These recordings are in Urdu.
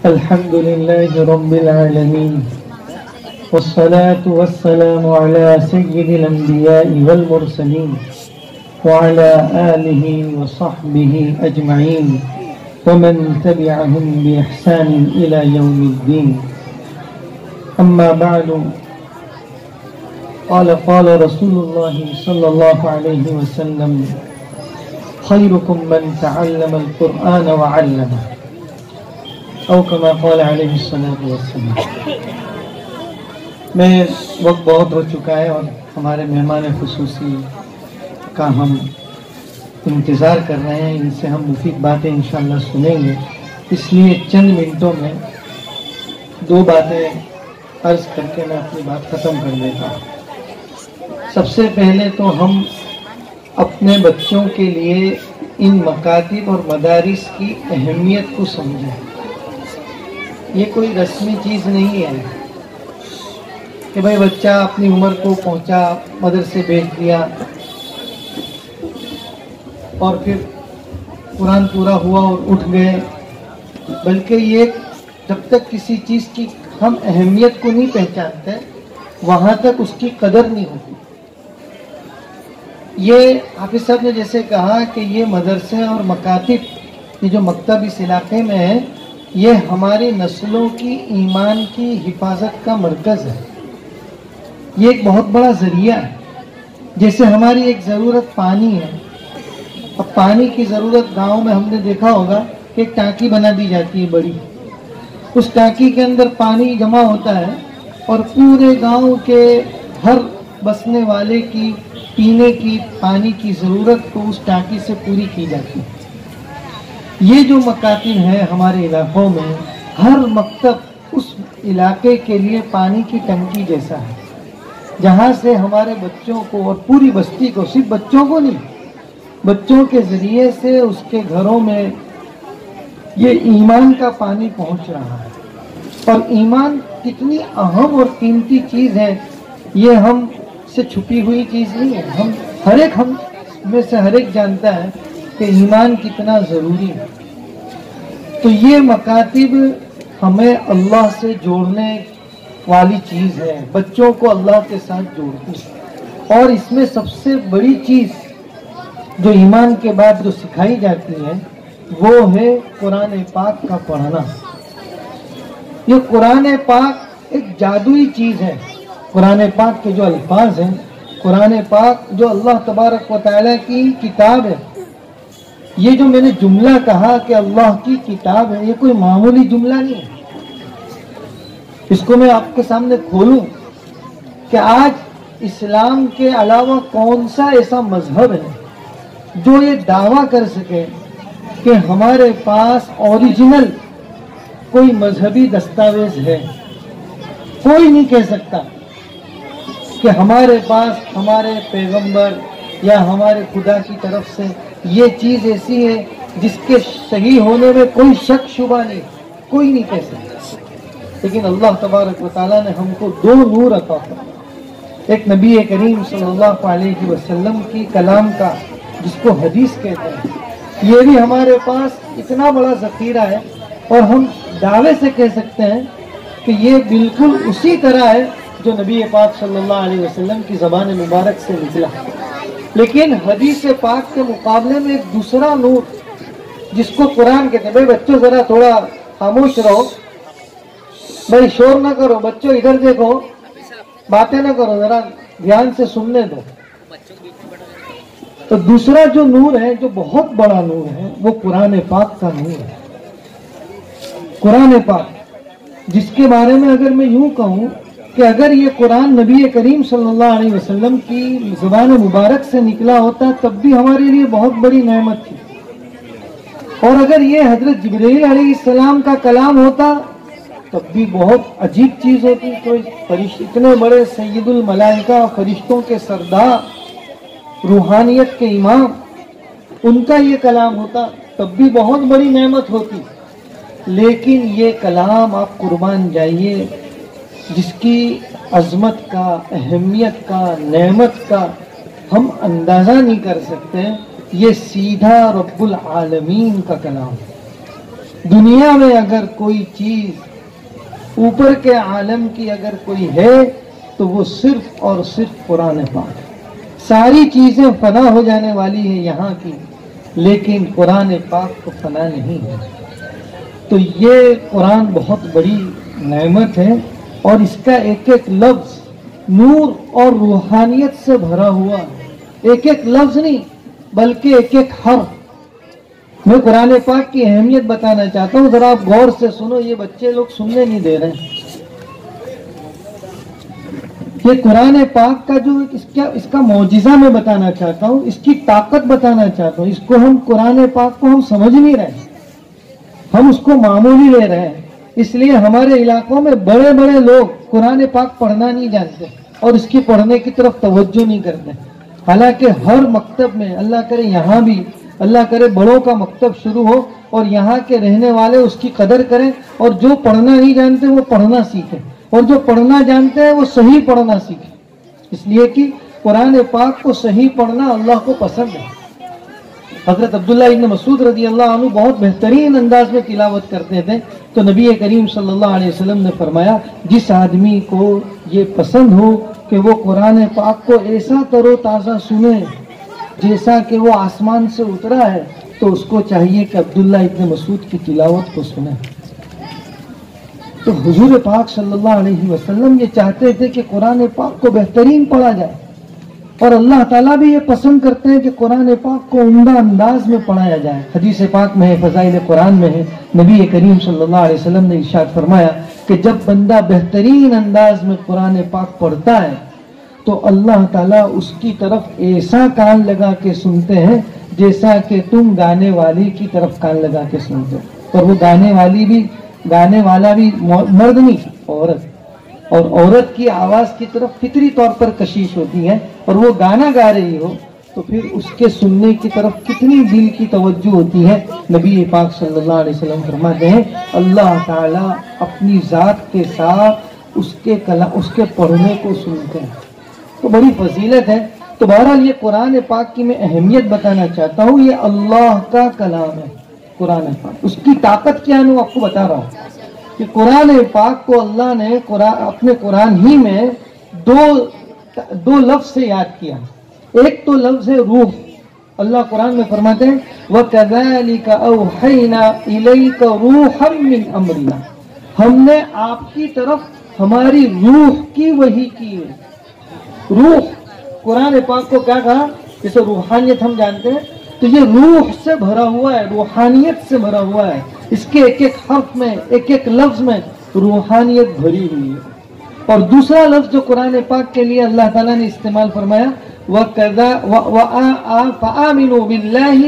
الحمد لله رب العالمين والصلاة والسلام على سيد الأنبياء والمرسلين وعلى آله وصحبه أجمعين ومن تبعهم بإحسان إلى يوم الدين. أما بعد، قال رسول الله صلى الله عليه وسلم: خيركم من تعلم القرآن وعلمه، او كما قال علیہ الصلوۃ والسلام. میں وقت بہت ہو چکا ہے اور ہمارے مہمان خصوصی کا ہم انتظار کر رہے ہیں، ان سے ہم مفید باتیں انشاءاللہ سنیں گے. اس لیے چند منٹوں میں دو باتیں عرض کر کے میں اپنی بات ختم کر دیتا ہوں. سب سے پہلے تو ہم اپنے بچوں کے لیے ان مکاتب اور مدارس کی اہمیت کو سمجھیں. یہ کوئی رسمی چیز نہیں ہے کہ بھائی بچہ اپنی عمر کو پہنچا، مدرسے بھیج دیا اور پھر قرآن پورا ہوا اور اٹھ گئے. بلکہ یہ جب تک کسی چیز کی ہم اہمیت کو نہیں پہچانتے وہاں تک اس کی قدر نہیں ہوتی. یہ حافظ صاحب نے جیسے کہا کہ یہ مدرسے اور مکاتب، یہ جو مکتب اس علاقے میں ہے، یہ ہماری نسلوں کی ایمان کی حفاظت کا مرکز ہے. یہ ایک بہت بڑا ذریعہ ہے. جیسے ہماری ایک ضرورت پانی ہے. اب پانی کی ضرورت گاؤں میں ہم نے دیکھا ہوگا کہ ایک ٹانکی بنا دی جاتی ہے بڑی. اس ٹانکی کے اندر پانی جمع ہوتا ہے اور پورے گاؤں کے ہر بسنے والے کی پینے کی پانی کی ضرورت کو اس ٹانکی سے پوری کی جاتی ہے. یہ جو مکاتب ہیں ہمارے علاقوں میں، ہر مکتب اس علاقے کے لیے پانی کی ٹنکی جیسا ہے، جہاں سے ہمارے بچوں کو اور پوری بستی کو، صرف بچوں کو نہیں، بچوں کے ذریعے سے اس کے گھروں میں یہ ایمان کا پانی پہنچ رہا ہے. اور ایمان کتنی اہم اور قیمتی چیز ہے، یہ ہم سے چھپی ہوئی چیز نہیں ہے. ہم میں سے ہر ایک جانتا ہے کہ ایمان کتنا ضروری ہے. تو یہ مکاتب ہمیں اللہ سے جوڑنے والی چیز ہے، بچوں کو اللہ کے ساتھ جوڑتی ہے. اور اس میں سب سے بڑی چیز جو ایمان کے بعد جو سکھائی جاتی ہے وہ ہے قرآن پاک کا پڑھنا. یہ قرآن پاک ایک جادوئی چیز ہے. قرآن پاک کے جو الفاظ ہیں، قرآن پاک جو اللہ تبارک و تعالیٰ کی کتاب ہے، یہ جو میں نے جملہ کہا کہ اللہ کی کتاب ہے، یہ کوئی معمولی جملہ نہیں ہے. اس کو میں آپ کے سامنے کھولوں کہ آج اسلام کے علاوہ کون سا ایسا مذہب ہے جو یہ دعویٰ کر سکے کہ ہمارے پاس اوریجنل کوئی مذہبی دستاویز ہے. کوئی نہیں کہہ سکتا کہ ہمارے پاس ہمارے پیغمبر یا ہمارے خدا کی طرف سے یہ چیز ایسی ہے جس کے صحیح ہونے میں کوئی شک شبہ نہیں. کوئی نہیں کہہ سکتا. لیکن اللہ تبارک و تعالیٰ نے ہم کو دو نور عطا فرمایا. ایک نبی کریم صلی اللہ علیہ وسلم کی کلام کا، جس کو حدیث کہتے ہیں، یہ بھی ہمارے پاس اتنا بڑا ذخیرہ ہے اور ہم دعوے سے کہہ سکتے ہیں کہ یہ بالکل اسی طرح ہے جو نبی پاک صلی اللہ علیہ وسلم کی زبان مبارک سے نکلا. لیکن حدیث پاک کے مقابلے میں ایک دوسرا نور جس کو قرآن کہتے ہیں. بھائی بچوں ذرا تھوڑا خاموش رہو، بھائی شور نہ کرو، بچوں ادھر دیکھو، باتیں نہ کرو، ذرا دھیان سے سننے دو. تو دوسرا جو نور ہے، جو بہت بڑا نور ہے، وہ قرآن پاک کا نور ہے. قرآن پاک جس کے بارے میں اگر میں یوں کہوں کہ اگر یہ قرآن نبی کریم صلی اللہ علیہ وسلم کی زبان مبارک سے نکلا ہوتا تب بھی ہمارے لیے بہت بڑی نعمت تھی. اور اگر یہ حضرت جبرائیل علیہ السلام کا کلام ہوتا تب بھی بہت عجیب چیز ہوتی. کوئی اتنے بڑے سید الملائکہ، فرشتوں کے سردار، روحانیت کے امام، ان کا یہ کلام ہوتا تب بھی بہت بڑی نعمت ہوتی. لیکن یہ کلام آپ قربان جائیے، جس کی عظمت کا، اہمیت کا، نعمت کا ہم اندازہ نہیں کر سکتے. یہ سیدھا رب العالمین کا کلام ہے. دنیا میں اگر کوئی چیز اوپر کے عالم کی اگر کوئی ہے تو وہ صرف اور صرف قرآن پاک. ساری چیزیں فنا ہو جانے والی ہیں یہاں کی، لیکن قرآن پاک کو فنا نہیں ہے. تو یہ قرآن بہت بڑی نعمت ہے، اور اس کا ایک ایک لفظ نور اور روحانیت سے بھرا ہوا. ایک ایک لفظ نہیں بلکہ ایک ایک حرف. میں قرآن پاک کی اہمیت بتانا چاہتا ہوں، ذرا آپ غور سے سنو. یہ بچے لوگ سننے نہیں دے رہے ہیں. یہ قرآن پاک کا جو اس کا معجزہ میں بتانا چاہتا ہوں، اس کی طاقت بتانا چاہتا ہوں. اس کو ہم قرآن پاک کو ہم سمجھ نہیں رہے، ہم اس کو معمولی لے رہے ہیں. اس لیے ہمارے علاقوں میں بڑے بڑے لوگ قرآن پاک پڑھنا نہیں جانتے اور اس کی پڑھنے کی طرف توجہ نہیں کرتے. حالانکہ ہر مکتب میں، اللہ کرے یہاں بھی اللہ کرے بڑوں کا مکتب شروع ہو اور یہاں کے رہنے والے اس کی قدر کریں، اور جو پڑھنا نہیں جانتے وہ پڑھنا سیکھیں، اور جو پڑھنا جانتے ہیں وہ صحیح پڑھنا سیکھیں. اس لیے کہ قرآن پاک کو صحیح پڑھنا اللہ کو پسند ہے. حضرت عبداللہ ابن مسعود رضی اللہ عنہ بہت بہترین انداز میں تلاوت کرتے تھے. تو نبی کریم صلی اللہ علیہ وسلم نے فرمایا، جس آدمی کو یہ پسند ہو کہ وہ قرآن پاک کو ایسا تر و تازہ سنے جیسا کہ وہ آسمان سے اترا ہے، تو اس کو چاہیے کہ عبداللہ ابن مسعود کی تلاوت کو سنے. تو حضور پاک صلی اللہ علیہ وسلم یہ چاہتے تھے کہ قرآن پاک کو بہترین پڑھا جائے، اور اللہ تعالیٰ بھی یہ پسند کرتے ہیں کہ قرآن پاک کو عمدہ انداز میں پڑھایا جائے. حدیث پاک میں ہے، فضائل قرآن میں ہے، نبی کریم صلی اللہ علیہ وسلم نے ارشاد فرمایا کہ جب بندہ بہترین انداز میں قرآن پاک پڑھتا ہے تو اللہ تعالیٰ اس کی طرف ایسا کان لگا کے سنتے ہیں جیسا کہ تم گانے والی کی طرف کان لگا کے سنتے ہو. اور وہ گانے والا بھی مرد نہیں، عورت. اور عورت کی آواز کی طرف فطری طور پر کشش ہوتی ہے، اور وہ گانا گا رہی ہو تو پھر اس کے سننے کی طرف کتنی دل کی توجہ ہوتی ہے. نبی پاک صلی اللہ علیہ وسلم فرماتے ہیں اللہ تعالیٰ اپنی ذات کے ساتھ اس کے پڑھنے کو سنتے ہیں. تو بڑی فضیلت ہے. تو بہرحال یہ قرآن پاک کی میں اہمیت بتانا چاہتا ہوں. یہ اللہ کا کلام ہے قرآن پاک. اس کی طاقت کیا ہے میں آپ کو بتا رہا ہوں کہ قرآن پاک کو اللہ نے اپنے قرآن ہی میں دو لفظ سے یاد کیا. ایک تو لفظ ہے روح. اللہ قرآن میں فرماتے ہیں وَكَذَلِكَ أَوْحَيْنَا إِلَيْكَ رُوحًا مِّنْ أَمْرِنَا. ہم نے آپ کی طرف ہماری روح کی وحی کی ہے. روح قرآن پاک کو کیا کہا؟ جیسے روحانیت ہم جانتے ہیں، تو یہ روح سے بھرا ہوا ہے، روحانیت سے بھرا ہوا ہے. اس کے ایک ایک حرف میں، ایک ایک لفظ میں روحانیت بھری ہوئی ہے. اور دوسرا لفظ جو قرآن پاک کے لیے اللہ تعالیٰ نے استعمال فرمایا فَآمِنُوا بِاللَّهِ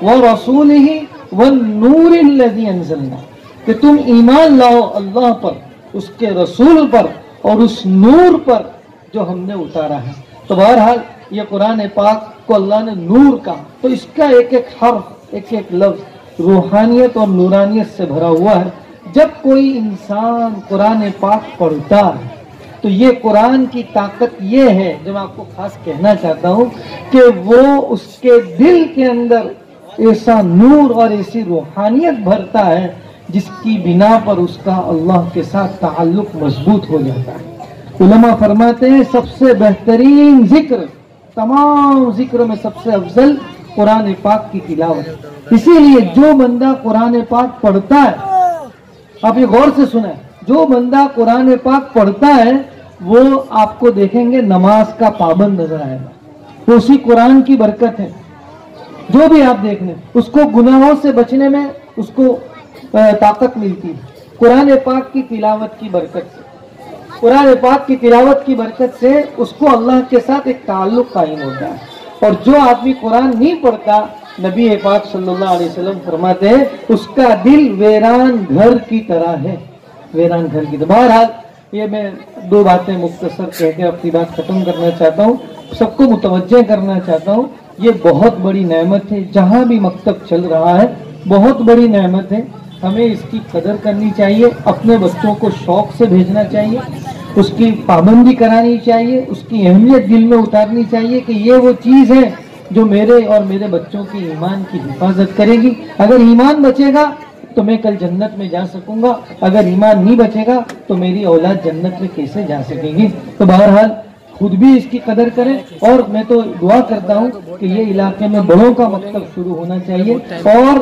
وَرَسُولِهِ وَالنُّورِ الَّذِي أَنزَلْنَا، کہ تم ایمان لاؤ اللہ پر، اس کے رسول پر، اور اس نور پر جو ہم نے اتارا ہے. تو بہرحال یہ قرآن پاک کو اللہ نے نور کہا. تو اس کا ایک ایک حرف، ایک ایک لفظ روحانیت اور نورانیت سے بھرا ہوا ہے. جب کوئی انسان قرآن پاک پڑھتا ہے تو یہ قرآن کی طاقت یہ ہے جو میں آپ کو خاص کہنا چاہتا ہوں کہ وہ اس کے دل کے اندر ایسا نور اور ایسی روحانیت بھرتا ہے جس کی بنا پر اس کا اللہ کے ساتھ تعلق مضبوط ہو جاتا ہے. علماء فرماتے ہیں سب سے بہترین ذکر، تمام ذکر میں سب سے افضل قرآن پاک کی تلاوت. اسی لیے جو بندہ قرآن پاک پڑھتا ہے، آپ یہ غور سے سنیں، جو بندہ قرآن پاک پڑھتا ہے وہ آپ کو دیکھیں گے نماز کا پابند نظر آئے گا. تو اسی قرآن کی برکت ہے. جو بھی آپ دیکھ لیں اس کو گناہوں سے بچنے میں اس کو طاقت ملتی ہے قرآن پاک کی تلاوت کی برکت سے. قرآن پاک کی تلاوت کی برکت سے اس کو اللہ کے ساتھ ایک تعلق قائم ہوتا ہے. اور جو آدمی قرآن نہیں پڑھتا، نبی پاک صلی اللہ علیہ وسلم فرماتے ہیں اس کا دل ویران گھر کی طرح ہے، ویران گھر کی طرح. بہرحال یہ میں دو باتیں مختصر کہہ کے اپنی بات ختم کرنا چاہتا ہوں، سب کو متوجہ کرنا چاہتا ہوں. یہ بہت بڑی نعمت ہے، جہاں بھی مکتب چل رہا ہے بہت بڑی نعمت ہے. ہمیں اس کی قدر کرنی چاہیے، اپنے بچوں کو شوق سے بھیجنا چاہیے، اس کی پابندی کرانی چاہیے، اس کی اہمیت دل میں اتارنی چاہیے کہ یہ وہ چیز ہے جو میرے اور میرے بچوں کی ایمان کی حفاظت کرے گی. اگر ایمان بچے گا تو میں کل جنت میں جا سکوں گا، اگر ایمان نہیں بچے گا تو میری اولاد جنت میں کیسے جا سکے گی؟ تو بہرحال خود بھی اس کی قدر کریں، اور میں تو دعا کرتا ہوں کہ یہ علاقے میں بڑوں کا مکتب شروع ہونا چاہیے، اور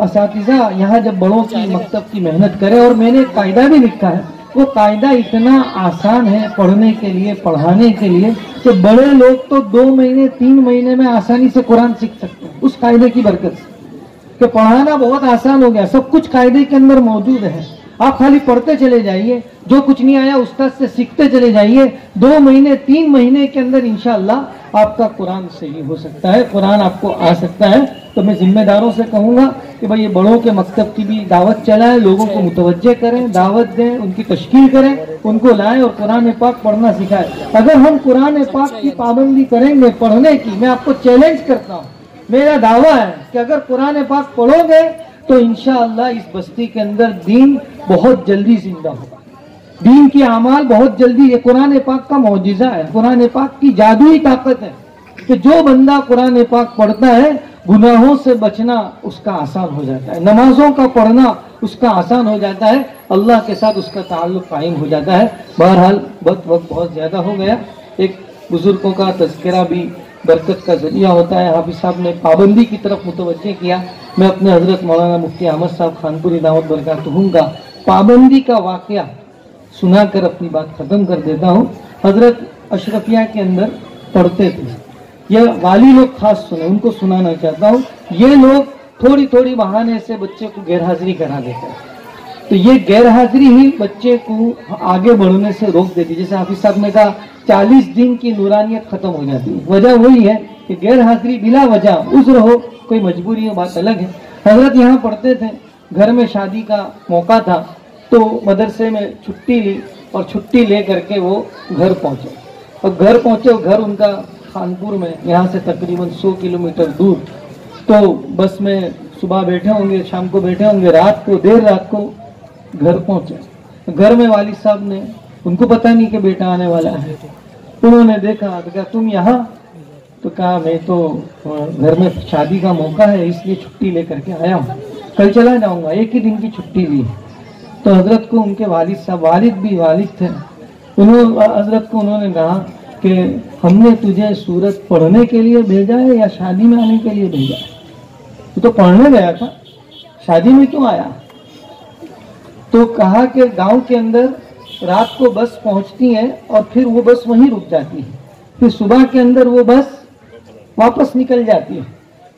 اساتذہ یہاں جب بڑوں کی مکتب کی محنت کرے، اور میں نے ایک قاعدہ بھی لکھا ہے، وہ قاعدہ اتنا آسان ہے پڑھنے کے لیے، پڑھانے کے لیے، کہ بڑے لوگ تو 2 مہینے 3 مہینے میں آسانی سے قرآن سیکھ سکتے ہیں اس قاعدے کی برکت سے، کہ پڑھانا بہت آسان ہو گیا، سب کچھ قاعدے کے اندر موجود ہے، آپ خالی پڑھتے چلے جائیے، جو کچھ نہیں آیا استاد سے سیکھتے چلے جائیے، 2 مہینے 3 مہینے کے اندر انشاءاللہ آپ کا قرآن صحیح ہو سکتا ہے، قرآن آپ کو آ سکتا ہے۔ تو میں ذمہ داروں سے کہوں گا کہ بھائی یہ بڑوں کے مکتب کی بھی دعوت چلائیں، لوگوں کو متوجہ کریں، دعوت دیں، ان کی تشکیل کریں، ان کو لائیں اور قرآن پاک پڑھنا سکھائیں۔ اگر ہم قرآن پاک کی پابندی کریں گے پڑھنے کی، میں آپ کو چیلنج کرتا ہوں، میرا دعویٰ ہے کہ اگر قرآن پاک پڑھو گے تو انشاءاللہ اس بستی کے اندر دین بہت جلدی زندہ ہوگا، دین کی اعمال بہت جلدی، یہ قرآن پاک کا معجزہ ہے، قرآن پاک کی جادوئی طاقت ہے کہ جو بندہ قرآن پاک پڑھتا ہے گناہوں سے بچنا اس کا آسان ہو جاتا ہے، نمازوں کا پڑھنا اس کا آسان ہو جاتا ہے، اللہ کے ساتھ اس کا تعلق قائم ہو جاتا ہے۔ بہرحال وقت بہت زیادہ ہو گیا، ایک بزرگوں کا تذکرہ بھی برکت کا ذریعہ ہوتا ہے، حافظ صاحب نے پابندی کی طرف متوجہ کیا۔ میں اپنے حضرت مولانا مفتی احمد صاحب خانپوری دعوت برکاتہم کا پابندی کا واقعہ سنا کر اپنی بات ختم کر دیتا ہوں۔ حضرت اشرفیہ کے اندر پڑھتے تھے، یہ والی لوگ خاص سنیں، ان کو سنانا چاہتا ہوں، یہ لوگ تھوڑی تھوڑی بہانے سے بچے کو غیر حاضری کرا دیتے ہیں، تو یہ غیر حاضری ہی بچے کو آگے بڑھنے سے روک دیتی، جیسے حافظ صاحب نے کہا 40 دن کی نورانیت ختم ہو جاتی ہے، وجہ وہی ہے کہ غیر حاضری بلا وجہ، عذر ہو، کوئی مجبوری ہو، بات الگ ہے۔ حضرت یہاں پڑھتے تھے، گھر میں شادی کا موقع تھا تو مدرسے میں چھٹی لی، اور چھٹی لے کر کے وہ گھر پہنچے، اور گھر پہنچے، گھر ان کا خانپور میں، یہاں سے تقریباً 100 کلومیٹر دور، تو بس میں صبح بیٹھے ہوں گے، شام کو بیٹھے ہوں گے، رات کو دیر رات کو گھر پہنچے، گھر میں والد صاحب نے، ان کو پتہ نہیں کہ بیٹا آنے والا ہے، انہوں نے دیکھا تو کہا تم یہاں؟ تو کہا میں تو گھر میں شادی کا موقع ہے اس لیے چھٹی لے کر کے آیا ہوں، کل چلا جاؤں گا، ایک ہی دن کی چھٹی لی۔ تو حضرت کو ان کے والد صاحب، والد بھی والد تھے، حضرت کو انہوں نے کہا کہ ہم نے تجھے سورت پڑھنے کے لیے بھیجا ہے یا شادی میں آنے کے لیے بھیجا ہے؟ تو پڑھنے گیا تھا، شادی میں کیوں آیا؟ تو کہا کہ گاؤں کے اندر رات کو بس پہنچتی ہے اور پھر وہ بس وہیں رک جاتی ہے، پھر صبح کے اندر وہ بس واپس نکل جاتی ہے۔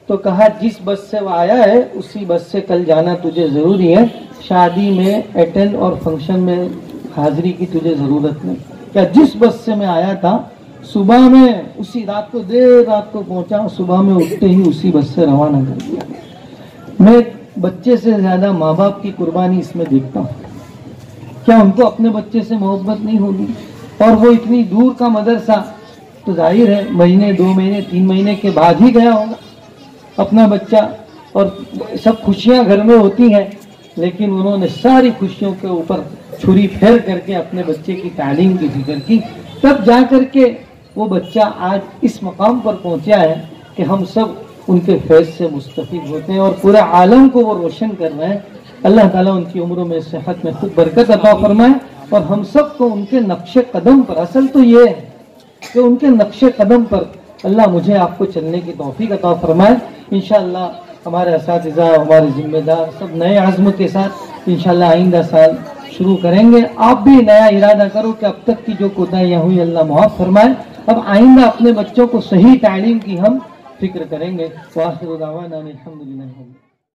تو کہا جس بس سے وہ آیا ہے اسی بس سے کل جانا تجھے ضروری ہے، شادی میں اٹینڈ اور فنکشن میں حاضری کی تجھے ضرورت نہیں۔ کیا جس بس سے میں آیا تھا صبح میں اسی رات کو دیر رات کو پہنچا، صبح میں اٹھتے ہی اسی بس سے روانہ کر دیا۔ میں بچے سے زیادہ ماں باپ کی قربانی اس میں دیکھتا ہوں، کیا ان کو اپنے بچے سے محبت نہیں ہوگی؟ اور وہ اتنی دور کا مدرسہ، تو ظاہر ہے مہینے 2 مہینے 3 مہینے کے بعد ہی گیا ہوگا اپنا بچہ، اور سب خوشیاں گھر میں ہوتی ہیں، لیکن انہوں نے ساری خوشیوں کے اوپر چھری پھیر کر کے اپنے بچے کی تعلیم کی فکر کی، تب جا کر کے وہ بچہ آج اس مقام پر پہنچا ہے کہ ہم سب ان کے فیض سے مستفید ہوتے ہیں اور پورے عالم کو وہ روشن کر رہے ہیں۔ اللہ تعالیٰ ان کی عمروں میں صحت میں خوب برکت عطا فرمائے، اور ہم سب کو ان کے نقش قدم پر، اصل تو یہ ہے کہ ان کے نقش قدم پر اللہ مجھے آپ کو چلنے کی توفیق عطا فرمائے۔ انشاءاللہ ہمارے اساتذہ، ہمارے ذمہ دار سب نئے عزم کے ساتھ انشاءاللہ آئندہ سال شروع کریں گے۔ آپ بھی نیا ارادہ کرو کہ اب تک کی جو کوتاہیاں ہوئی اللہ معاف فرمائے، اب آئندہ اپنے بچوں کو صحیح تعلیم کی ہم فکر کریں گے۔ وآخر دعوانا الحمدللہ۔